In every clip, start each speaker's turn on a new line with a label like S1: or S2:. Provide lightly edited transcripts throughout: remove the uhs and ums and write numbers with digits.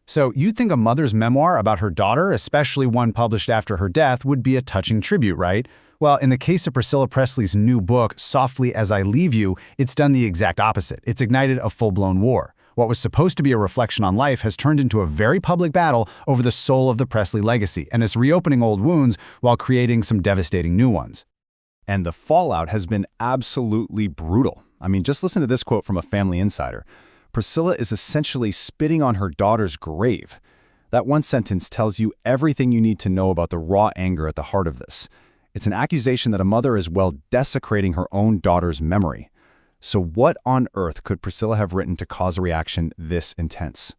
S1: So you'd think a mother's memoir about her daughter, especially one published after her death, would be a touching tribute, right? Well, in the case of Priscilla Presley's new book, Softly as I Leave You, it's done the exact opposite. It's ignited a full-blown war. What was supposed to be a reflection on life has turned into a very public battle over the soul of the Presley legacy, and it's reopening old wounds while creating some devastating new ones.
S2: And the fallout has been absolutely brutal. I mean, just listen to this quote from a family insider. Priscilla is essentially spitting on her daughter's grave. That one sentence tells you everything you need to know about the raw anger at the heart of this. It's an accusation that a mother is, well, desecrating her own daughter's memory. So what on earth could Priscilla have written to cause a reaction this intense?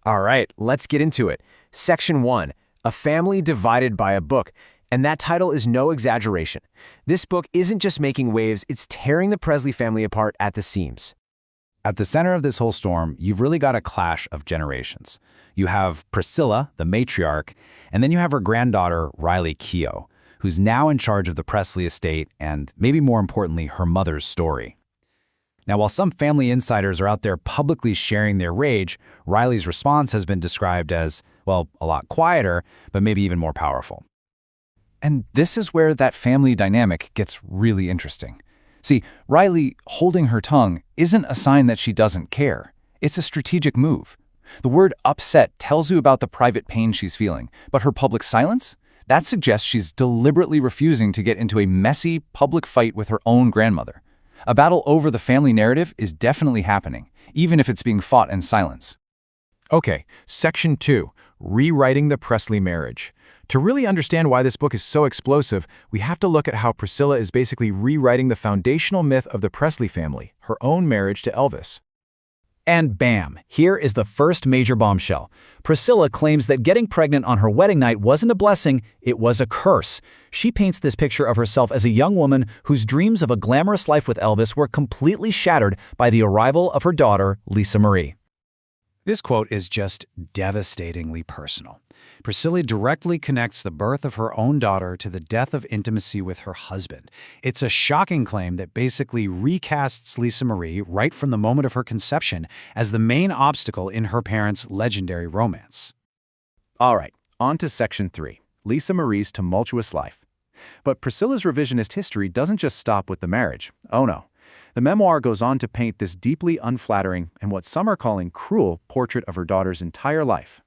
S3: All right, let's get into it. Section 1, A Family Divided by a Book. And that title is no exaggeration. This book isn't just making waves, it's tearing the Presley family apart at the seams.
S1: At the center of this whole storm, you've really got a clash of generations. You have Priscilla, the matriarch, and then you have her granddaughter, Riley Keough, who's now in charge of the Presley estate and, maybe more importantly, her mother's story. Now, while some family insiders are out there publicly sharing their rage, Riley's response has been described as, well, a lot quieter, but maybe even more powerful. And this is where that family dynamic gets really interesting. See, Riley holding her tongue isn't a sign that she doesn't care. It's a strategic move. The word upset tells you about the private pain she's feeling, but her public silence? That suggests she's deliberately refusing to get into a messy public fight with her own grandmother. A battle over the family narrative is definitely happening, even if it's being fought in silence.
S4: Okay, Section 2, Rewriting the Presley Marriage. To really understand why this book is so explosive, we have to look at how Priscilla is basically rewriting the foundational myth of the Presley family, her own marriage to Elvis.
S1: And bam, here is the first major bombshell. Priscilla claims that getting pregnant on her wedding night wasn't a blessing, it was a curse. She paints this picture of herself as a young woman whose dreams of a glamorous life with Elvis were completely shattered by the arrival of her daughter, Lisa Marie. This quote is just devastatingly personal. Priscilla directly connects the birth of her own daughter to the death of intimacy with her husband. It's a shocking claim that basically recasts Lisa Marie right from the moment of her conception as the main obstacle in her parents' legendary romance.
S2: All right, on to Section 3, Lisa Marie's tumultuous life. But Priscilla's revisionist history doesn't just stop with the marriage. Oh no. The memoir goes on to paint this deeply unflattering and what some are calling cruel portrait of her daughter's entire life.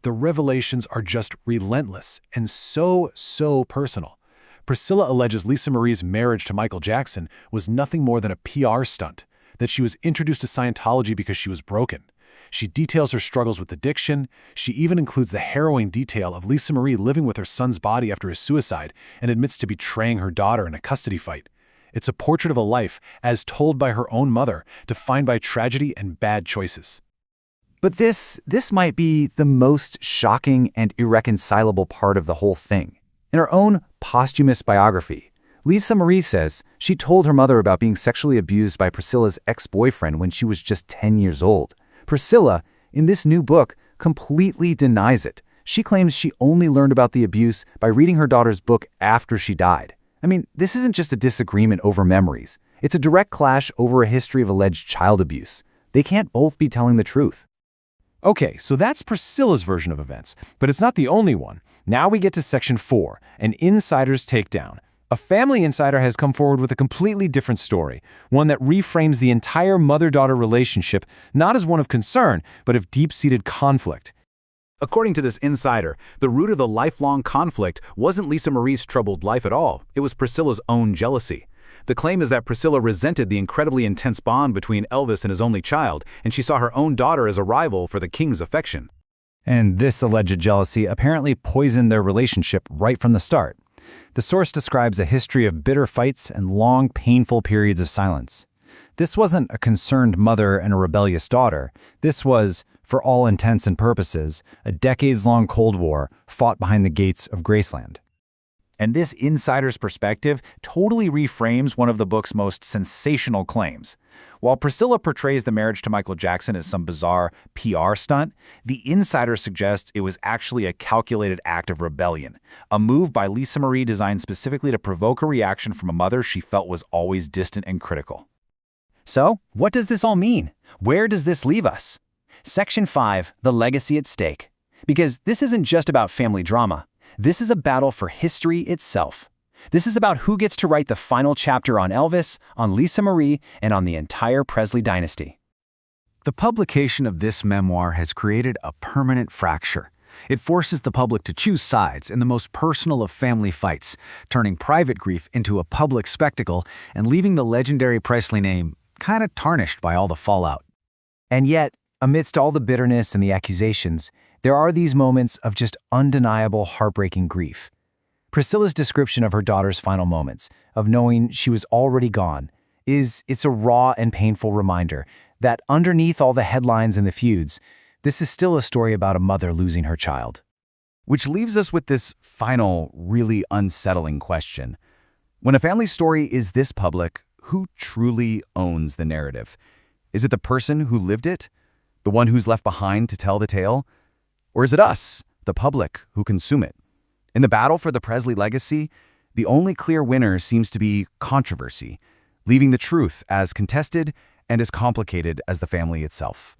S4: The revelations are just relentless and so personal. Priscilla alleges Lisa Marie's marriage to Michael Jackson was nothing more than a PR stunt, that she was introduced to Scientology because she was broken. She details her struggles with addiction. She even includes the harrowing detail of Lisa Marie living with her son's body after his suicide and admits to betraying her daughter in a custody fight. It's a portrait of a life, as told by her own mother, defined by tragedy and bad choices.
S1: But this might be the most shocking and irreconcilable part of the whole thing. In her own posthumous biography, Lisa Marie says she told her mother about being sexually abused by Priscilla's ex-boyfriend when she was just 10 years old. Priscilla, in this new book, completely denies it. She claims she only learned about the abuse by reading her daughter's book after she died. I mean, this isn't just a disagreement over memories. It's a direct clash over a history of alleged child abuse. They can't both be telling the truth.
S4: Okay, so that's Priscilla's version of events, but it's not the only one. Now we get to Section 4, an insider's takedown. A family insider has come forward with a completely different story, one that reframes the entire mother-daughter relationship not as one of concern, but of deep-seated conflict.
S1: According to this insider, the root of the lifelong conflict wasn't Lisa Marie's troubled life at all. It was Priscilla's own jealousy. The claim is that Priscilla resented the incredibly intense bond between Elvis and his only child, and she saw her own daughter as a rival for the king's affection. And this alleged jealousy apparently poisoned their relationship right from the start. The source describes a history of bitter fights and long, painful periods of silence. This wasn't a concerned mother and a rebellious daughter. This was, for all intents and purposes, a decades-long Cold War fought behind the gates of Graceland. And this insider's perspective totally reframes one of the book's most sensational claims. While Priscilla portrays the marriage to Michael Jackson as some bizarre PR stunt, the insider suggests it was actually a calculated act of rebellion, a move by Lisa Marie designed specifically to provoke a reaction from a mother she felt was always distant and critical. So, what does this all mean? Where does this leave us?
S3: Section 5, the legacy at stake. Because this isn't just about family drama. This is a battle for history itself. This is about who gets to write the final chapter on Elvis, on Lisa Marie, and on the entire Presley dynasty.
S5: The publication of this memoir has created a permanent fracture. It forces the public to choose sides in the most personal of family fights, turning private grief into a public spectacle and leaving the legendary Presley name kind of tarnished by all the fallout.
S3: And yet, amidst all the bitterness and the accusations, there are these moments of just undeniable, heartbreaking grief. Priscilla's description of her daughter's final moments, of knowing she was already gone, it's a raw and painful reminder that underneath all the headlines and the feuds, this is still a story about a mother losing her child.
S1: Which leaves us with this final, really unsettling question. When a family story is this public, who truly owns the narrative? Is it the person who lived it? The one who's left behind to tell the tale? Or is it us, the public, who consume it? In the battle for the Presley legacy, the only clear winner seems to be controversy, leaving the truth as contested and as complicated as the family itself.